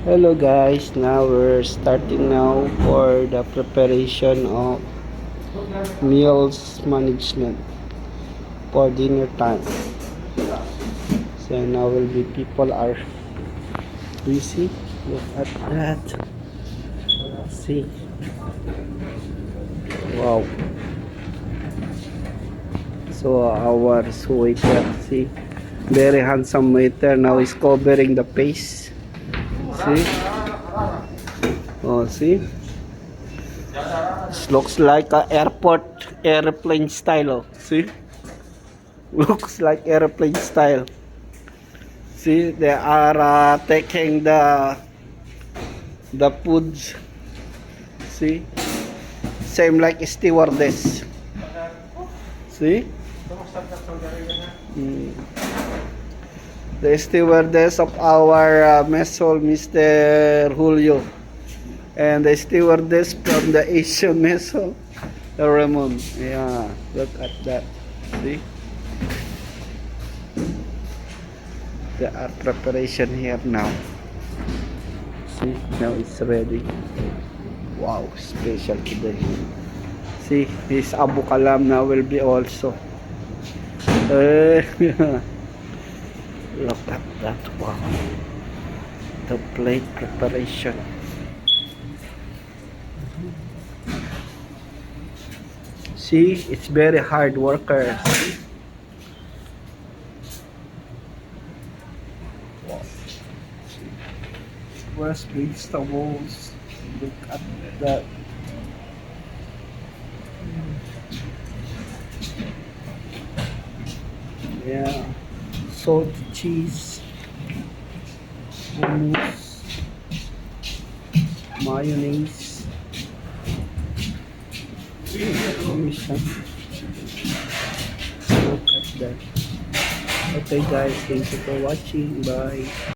Hello guys, now we're starting now for the preparation of meals management for dinner time. So now will be people are busy. Look at that. See. Wow. So our waiter, see, very handsome waiter now is covering the face. See. Oh, see. This looks like a airplane style. Oh. See? Looks like airplane style. See, they are taking the foods. See? Same like stewardess. See? Mm. The stewardess of our mess hall, Mr. Julio. And the stewardess from the Asian mess hall, Ramon. Yeah, look at that. See? There are preparation here now. See, now it's ready. Wow, special today. See, this Abu Kalam now will be also. Look at that. Wow. The plate preparation. See, it's very hard worker. Fresh vegetables. Look at that. Yeah. Salt, cheese, hummus, mayonnaise. Look at that. Okay guys, thank you for watching. Bye.